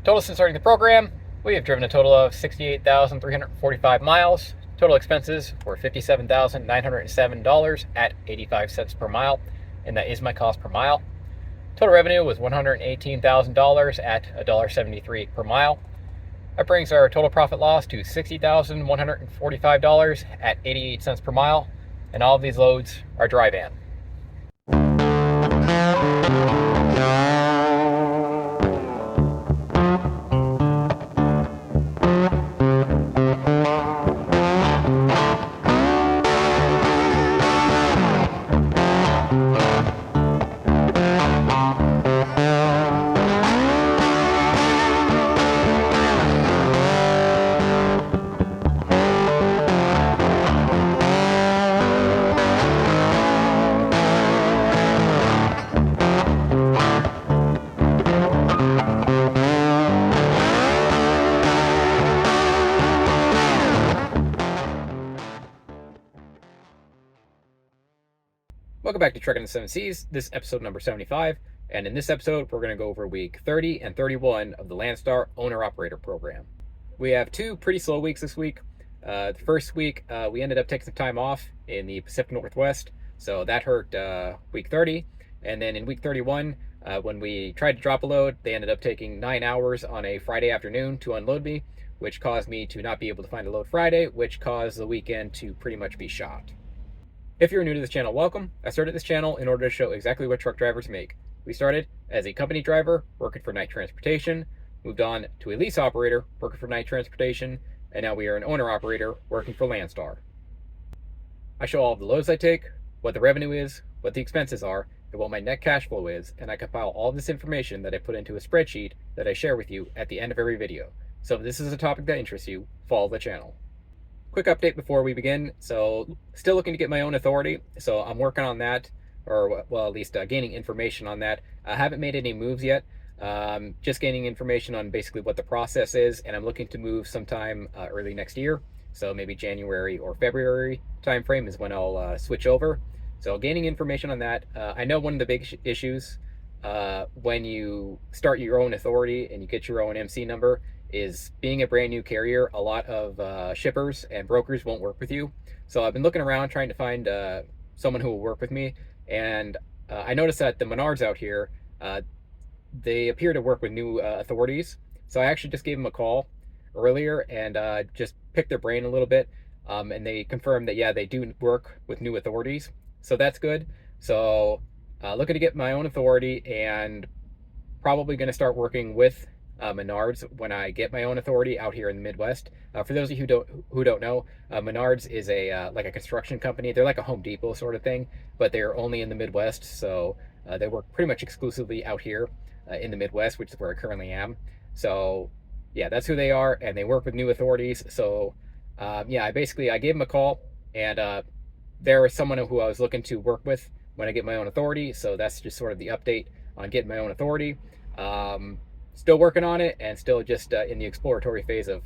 Total since starting the program, we have driven a total of 68,345 miles. Total expenses were $57,907 at 85 cents per mile, and that is my cost per mile. Total revenue was $118,000 at $1.73 per mile. That brings our total profit loss to $60,145 at 88 cents per mile, and all of these loads are dry van. Welcome back to Trucking the Seven Seas. This is episode number 75, and in this episode, we're going to go over week 30 and 31 of the Landstar Owner-Operator Program. We have two pretty slow weeks this week. The first week, we ended up taking some time off in the Pacific Northwest, so that hurt week 30. And then in week 31, when we tried to drop a load, they ended up taking 9 hours on a Friday afternoon to unload me, which caused me to not be able to find a load Friday, which caused the weekend to pretty much be shot. If you're new to this channel, welcome. I started this channel in order to show exactly what truck drivers make. We started as a company driver working for night transportation, moved on to a lease operator working for night transportation, and now we are an owner operator working for Landstar. I show all of the loads I take, what the revenue is, what the expenses are, and what my net cash flow is, and I compile all of this information that I put into a spreadsheet that I share with you at the end of every video. So if this is a topic that interests you, follow the channel. Quick update before we begin. So still looking to get my own authority. So I'm working on that, or well, at least gaining information on that. I haven't made any moves yet. Just gaining information on basically what the process is, and I'm looking to move sometime early next year. So maybe January or February timeframe is when I'll switch over. So gaining information on that. I know one of the big issues when you start your own authority and you get your own MC number is being a brand new carrier. A lot of shippers and brokers won't work with you. So I've been looking around trying to find someone who will work with me. And I noticed that the Menards out here, they appear to work with new authorities. So I actually just gave them a call earlier and just picked their brain a little bit. And they confirmed that, yeah, they do work with new authorities. So that's good. So looking to get my own authority and probably going to start working with Menards when I get my own authority out here in the Midwest. For those of you who don't know, Menards is a like a construction company. They're like a Home Depot sort of thing, but they're only in the Midwest. So they work pretty much exclusively out here in the Midwest, which is where I currently am. So yeah, that's who they are, and they work with new authorities. So yeah, I gave them a call, and there was someone who I was looking to work with when I get my own authority. So that's just sort of the update on getting my own authority. Still working on it, and still just in the exploratory phase of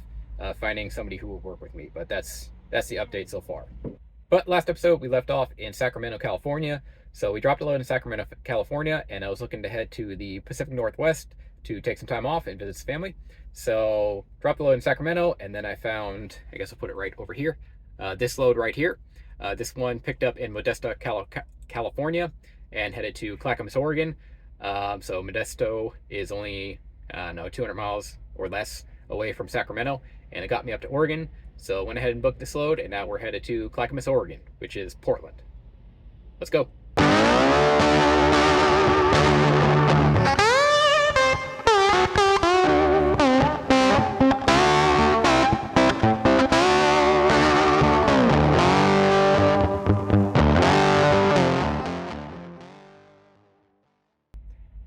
finding somebody who will work with me. But that's the update so far. But last episode we left off in Sacramento, California. So we dropped a load in Sacramento, California, and I was looking to head to the Pacific Northwest to take some time off and visit some family. So dropped the load in Sacramento, and then I found, I guess I'll put it right over here, this load right here. This one picked up in Modesto, California, and headed to Clackamas, Oregon. So Modesto is only 200 miles or less away from Sacramento, and it got me up to Oregon. So I went ahead and booked this load, and now we're headed to Clackamas, Oregon, which is Portland. Let's go.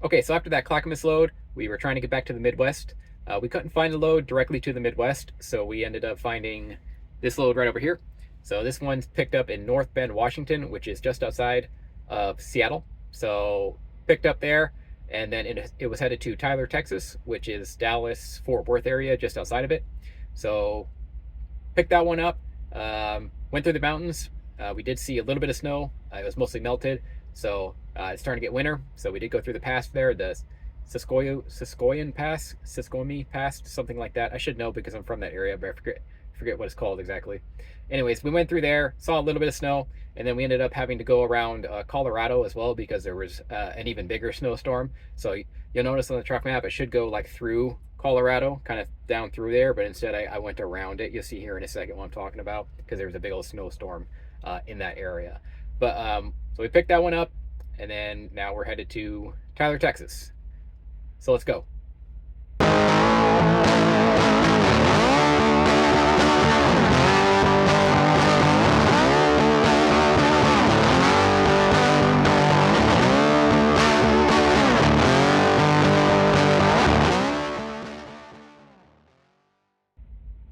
Okay, so after that Clackamas load, we were trying to get back to the Midwest. We couldn't find a load directly to the Midwest, so we ended up finding this load right over here. So this one's picked up in North Bend, Washington, which is just outside of Seattle. So picked up there, and then it was headed to Tyler, Texas, which is Dallas, Fort Worth area, just outside of it. So picked that one up, went through the mountains. We did see a little bit of snow. It was mostly melted. So it's starting to get winter. So we did go through the pass there, the Siskoyan Pass, Siskomi Pass, something like that. I should know because I'm from that area, but I forget what it's called exactly. Anyways, we went through there, saw a little bit of snow, and then we ended up having to go around Colorado as well because there was an even bigger snowstorm. So you'll notice on the truck map it should go like through Colorado, kind of down through there, but instead I went around it. You'll see here in a second what I'm talking about because there was a big old snowstorm in that area. But so we picked that one up, and then now we're headed to Tyler, Texas. So let's go.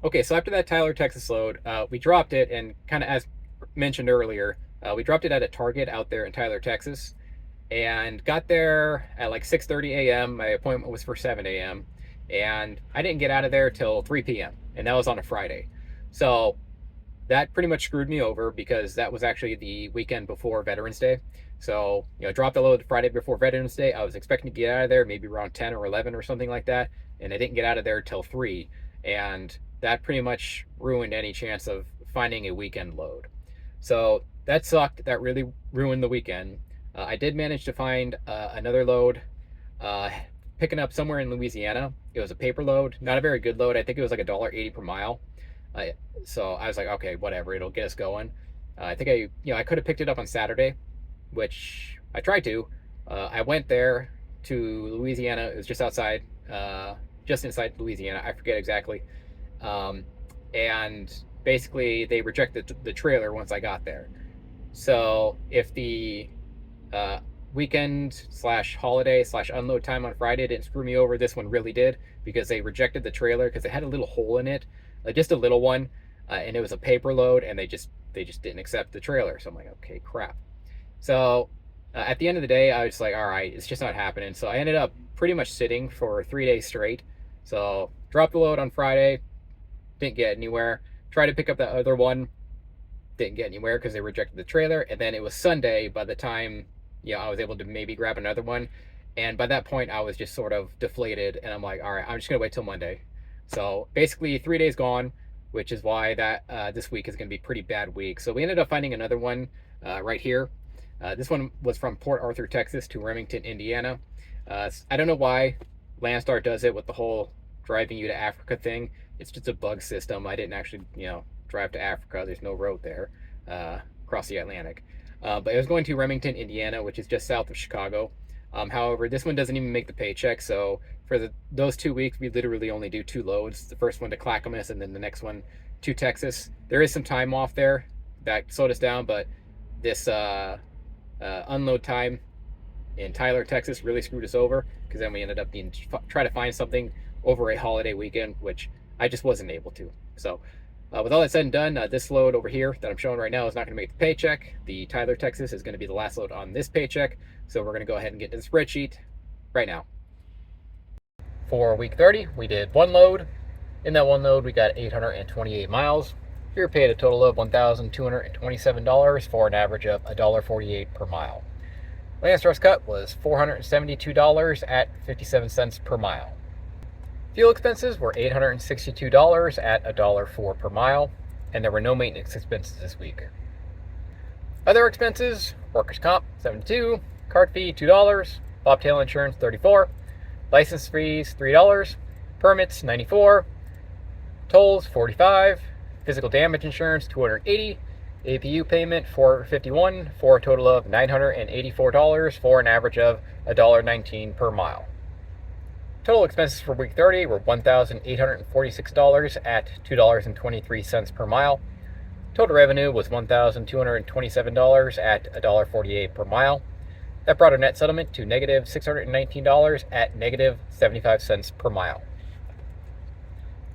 Okay, so after that Tyler, Texas load, we dropped it, and kind of as mentioned earlier, we dropped it at a Target out there in Tyler, Texas, and got there at like 6:30 a.m. My appointment was for 7 a.m. and I didn't get out of there till 3 p.m. and that was on a Friday. So that pretty much screwed me over because that was actually the weekend before Veterans Day. So, dropped the load Friday before Veterans Day. I was expecting to get out of there maybe around 10 or 11 or something like that, and I didn't get out of there till 3. And that pretty much ruined any chance of finding a weekend load. So that sucked. That really ruined the weekend. I did manage to find another load picking up somewhere in Louisiana. It was a paper load, not a very good load. I think it was like $1.80 per mile. So I was like, okay, whatever, it'll get us going. I think I could have picked it up on Saturday, which I tried to. I went there to Louisiana. It was just outside, just inside Louisiana. I forget exactly. And basically they rejected the trailer once I got there. So if the weekend / holiday / unload time on Friday didn't screw me over, this one really did, because they rejected the trailer because it had a little hole in it, just a little one, and it was a paper load, and they just didn't accept the trailer. So I'm like, okay, crap. So at the end of the day, I was like, all right, it's just not happening. So I ended up pretty much sitting for 3 days straight. So dropped the load on Friday, didn't get anywhere. Tried to pick up that other one, didn't get anywhere because they rejected the trailer. And then it was Sunday by the time I was able to maybe grab another one. And by that point, I was just sort of deflated, and I'm like, all right, I'm just gonna wait till Monday. So basically 3 days gone, which is why that this week is gonna be a pretty bad week. So we ended up finding another one right here. This one was from Port Arthur, Texas to Remington, Indiana. I don't know why Landstar does it with the whole driving you to Africa thing. It's just a bug system. I didn't actually, drive to Africa. There's no road there across the Atlantic. But it was going to Remington, Indiana, which is just south of Chicago. However, this one doesn't even make the paycheck. So for those 2 weeks, we literally only do 2 loads. The first one to Clackamas, and then the next one to Texas. There is some time off there that slowed us down, but this unload time in Tyler, Texas really screwed us over, because then we ended up needing to try to find something over a holiday weekend, which I just wasn't able to. So with all that said and done, this load over here that I'm showing right now is not going to make the paycheck. The Tyler, Texas is going to be the last load on this paycheck. So we're going to go ahead and get to the spreadsheet right now. For week 30, we did 1 load. In that 1 load, we got 828 miles. We were paid a total of $1,227 for an average of $1.48 per mile. Landstar's cut was $472 at 57 cents per mile. Fuel expenses were $862 at $1.04 per mile, and there were no maintenance expenses this week. Other expenses: workers' comp $72, card fee $2, bobtail insurance $34, license fees $3, permits $94, tolls $45, physical damage insurance $280, APU payment $451, for a total of $984 for an average of $1.19 per mile. Total expenses for week 30 were $1,846 at $2.23 per mile. Total revenue was $1,227 at $1.48 per mile. That brought our net settlement to negative $619 at negative 75 cents per mile.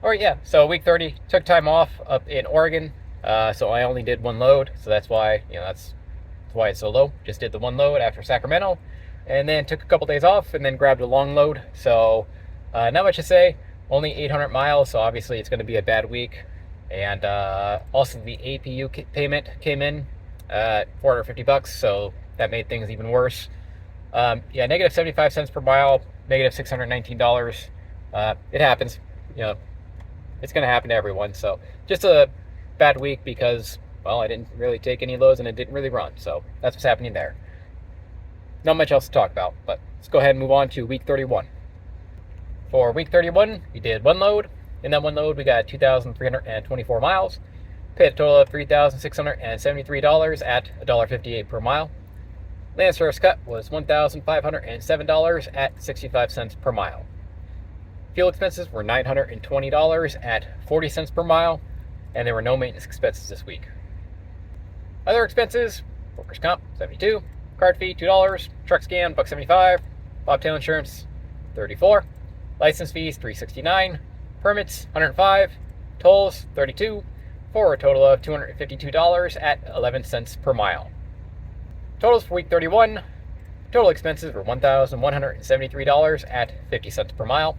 All right, yeah, so week 30, took time off up in Oregon. So I only did 1 load, so that's why, that's why it's so low. Just did the 1 load after Sacramento, and then took a couple days off, and then grabbed a long load. So not much to say, only 800 miles, so obviously it's going to be a bad week. And also the APU payment came in at $450, so that made things even worse. Yeah, negative 75 cents per mile. negative $619. It happens. You know, it's going to happen to everyone. So just a bad week because, well, I didn't really take any loads and it didn't really run. So that's what's happening there. Not much else to talk about, but let's go ahead and move on to week 31. For week 31, we did one load. In that one load, we got 2,324 miles. Paid a total of $3,673 at $1.58 per mile. Landstar's cut was $1,507 at 65 cents per mile. Fuel expenses were $920 at 40 cents per mile, and there were no maintenance expenses this week. Other expenses: workers' comp, $72, card fee, $2, truck scan, $1.75, bobtail insurance, $34, license fees, $369, permits, $105, tolls, $32, for a total of $252 at 11 cents per mile. Totals for week 31: total expenses were $1,173 at 50 cents per mile.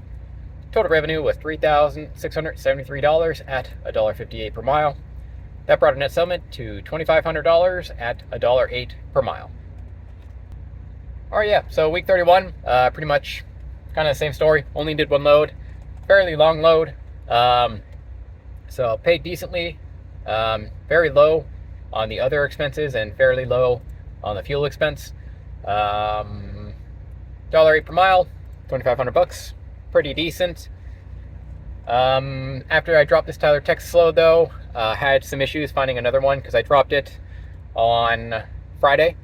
Total revenue was $3,673 at $1.58 per mile. That brought a net settlement to $2,500 at $1.08 per mile. All right, yeah, so week 31, pretty much kind of the same story. Only did one load, fairly long load. So paid decently, very low on the other expenses and fairly low on the fuel expense. $1.08 per mile, $2,500, pretty decent. After I dropped this Tyler, Texas load though, had some issues finding another one because I dropped it on Friday.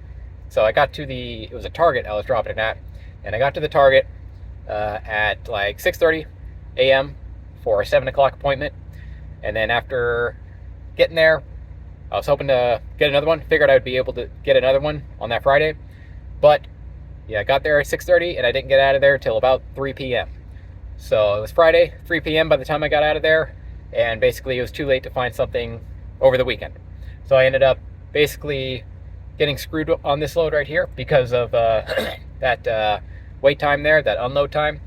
So I got to it was a Target I was dropping it at, and I got to the Target at like 6:30 a.m. for a 7 o'clock appointment. And then after getting there, I was hoping to get another one. Figured I would be able to get another one on that Friday. But yeah, I got there at 6:30 and I didn't get out of there till about 3 p.m. So it was Friday, 3 p.m. by the time I got out of there. And basically it was too late to find something over the weekend. So I ended up basically getting screwed on this load right here because of that wait time there, that unload time.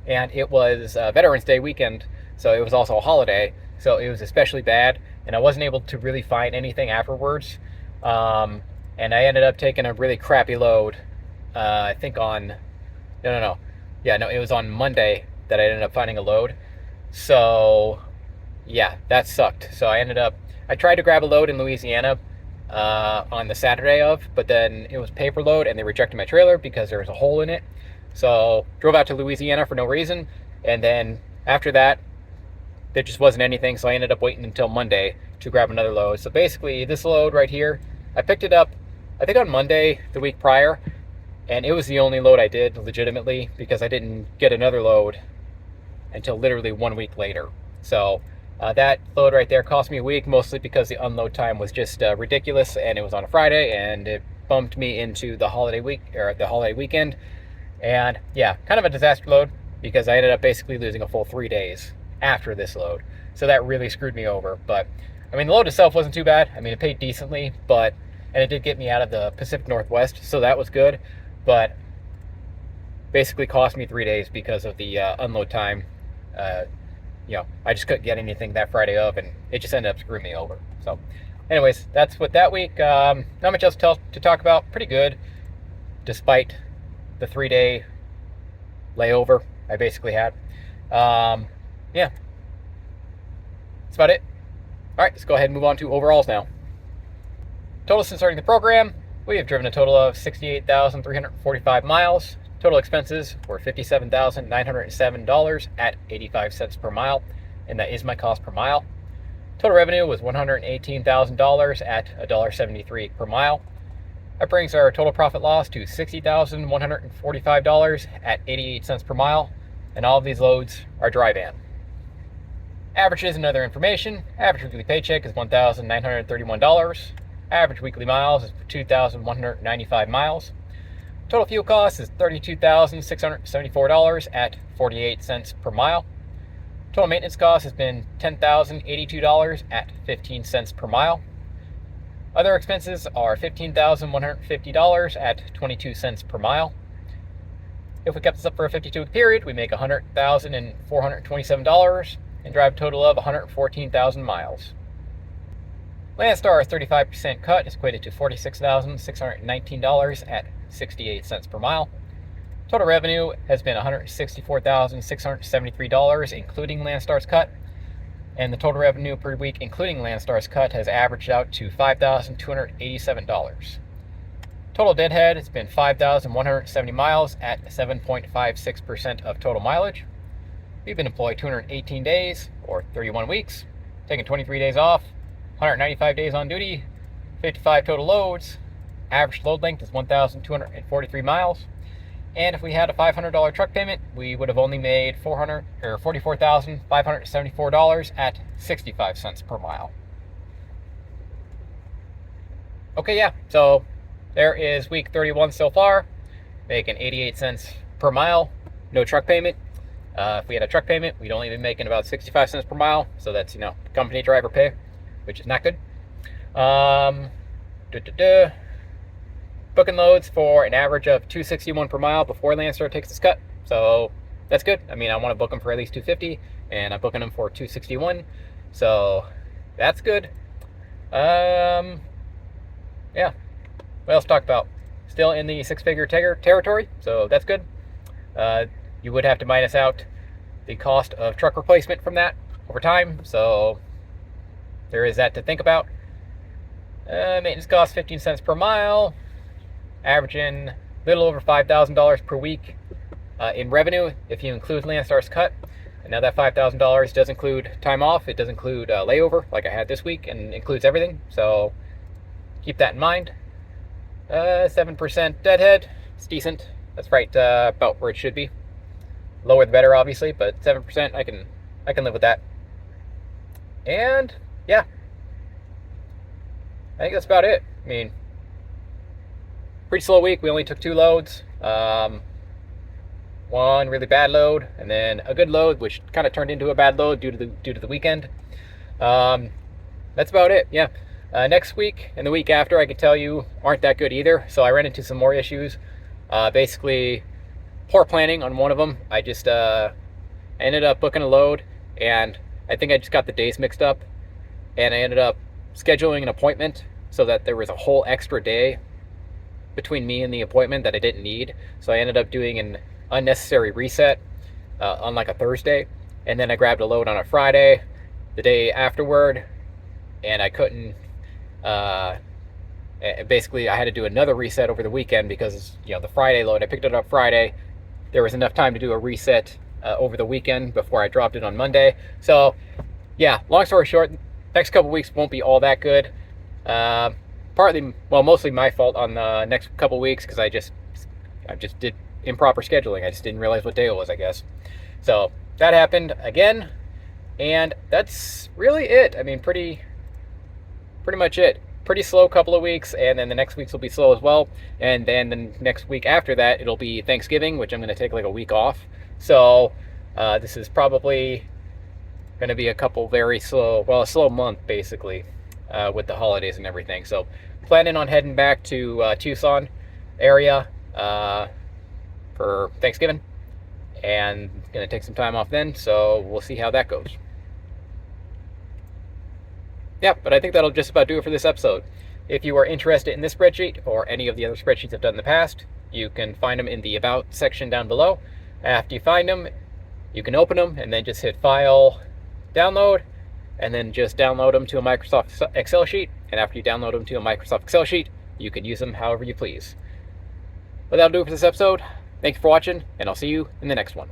And it was Veterans Day weekend, so it was also a holiday, so it was especially bad, and I wasn't able to really find anything afterwards. And I ended up taking a really crappy load, I think on, it was on Monday that I ended up finding a load. So yeah, that sucked. So I tried to grab a load in Louisiana on the Saturday of, but then it was paper load and they rejected my trailer because there was a hole in it. So drove out to Louisiana for no reason, and then after that there just wasn't anything, so I ended up waiting until Monday to grab another load. So basically this load right here, I picked it up I think on Monday the week prior, and it was the only load I did legitimately because I didn't get another load until literally 1 week later. So that load right there cost me a week, mostly because the unload time was just ridiculous, and it was on a Friday, and it bumped me into the holiday week, or the holiday weekend. And yeah, kind of a disaster load because I ended up basically losing a full 3 days after this load. So that really screwed me over. But I mean, the load itself wasn't too bad. I mean, it paid decently, and it did get me out of the Pacific Northwest, so that was good. But basically cost me 3 days because of the unload time. I just couldn't get anything that Friday of, and it just ended up screwing me over. So anyways, that's what that week. Not much else to talk about. Pretty good, despite the 3-day layover I basically had. Yeah, that's about it. All right, let's go ahead and move on to overalls now. Total since starting the program, we have driven a total of 68,345 miles. Total expenses were $57,907 at 85 cents per mile, and that is my cost per mile. Total revenue was $118,000 at $1.73 per mile. That brings our total profit loss to $60,145 at 88 cents per mile, and all of these loads are dry van. Averages and other information: average weekly paycheck is $1,931. Average weekly miles is 2,195 miles. Total fuel cost is $32,674 at 48 cents per mile. Total maintenance cost has been $10,082 at 15 cents per mile. Other expenses are $15,150 at 22 cents per mile. If we kept this up for a 52-week period, we make $100,427 and drive a total of 114,000 miles. Landstar's 35% cut is equated to $46,619 at 68 cents per mile. Total revenue has been $164,673, including Landstar's cut. And the total revenue per week, including Landstar's cut, has averaged out to $5,287. Total deadhead has been 5,170 miles at 7.56% of total mileage. We've been employed 218 days, or 31 weeks, taking 23 days off, 195 days on duty, 55 total loads. Average load length is 1,243 miles. And if we had a $500 truck payment, we would have only made $44,574 at 65 cents per mile. Okay, yeah, so there is week 31 so far, making 88 cents per mile, no truck payment. If we had a truck payment, we'd only be making about 65 cents per mile. So that's, company driver pay, which is not good. Booking loads for an average of 261 per mile before Landstar takes its cut. So that's good. I mean, I want to book them for at least 250, and I'm booking them for 261. So that's good. Yeah. What else to talk about? Still in the six-figure territory, so that's good. You would have to minus out the cost of truck replacement from that over time, so there is that to think about. Maintenance costs 15 cents per mile, averaging a little over $5,000 per week in revenue if you include Landstar's cut. And now that $5,000 does include time off. It does include layover, like I had this week, and includes everything, so keep that in mind. 7% deadhead, it's decent. That's right about where it should be. Lower the better, obviously, but 7%, I can live with that. And yeah, I think that's about it. I mean, pretty slow week. We only took 2 loads. One really bad load, and then a good load, which kind of turned into a bad load due to the weekend. That's about it. Yeah. Next week and the week after, I can tell you, aren't that good either. So I ran into some more issues. Basically, poor planning on one of them. I just ended up booking a load, and I think I just got the days mixed up, and I ended up scheduling an appointment so that there was a whole extra day between me and the appointment that I didn't need. So I ended up doing an unnecessary reset on like a Thursday, and then I grabbed a load on a Friday the day afterward, and I couldn't basically I had to do another reset over the weekend because the Friday load, I picked it up Friday. There was enough time to do a reset over the weekend before I dropped it on Monday. So yeah, long story short, next couple weeks won't be all that good. Mostly my fault on the next couple weeks, because I just did improper scheduling. I just didn't realize what day it was, I guess. So that happened again, and that's really it. I mean, pretty much it. Pretty slow couple of weeks, and then the next weeks will be slow as well. And then the next week after that, it'll be Thanksgiving, which I'm going to take like a week off. So this is probably going to be a slow month basically, with the holidays and everything. So planning on heading back to Tucson area for Thanksgiving, and going to take some time off then. So we'll see how that goes. Yeah, but I think that'll just about do it for this episode. If you are interested in this spreadsheet or any of the other spreadsheets I've done in the past, you can find them in the About section down below. After you find them, you can open them and then just hit File, Download, and then just download them to a Microsoft Excel sheet. And after you download them to a Microsoft Excel sheet, you can use them however you please. But that'll do it for this episode. Thanks for watching, and I'll see you in the next one.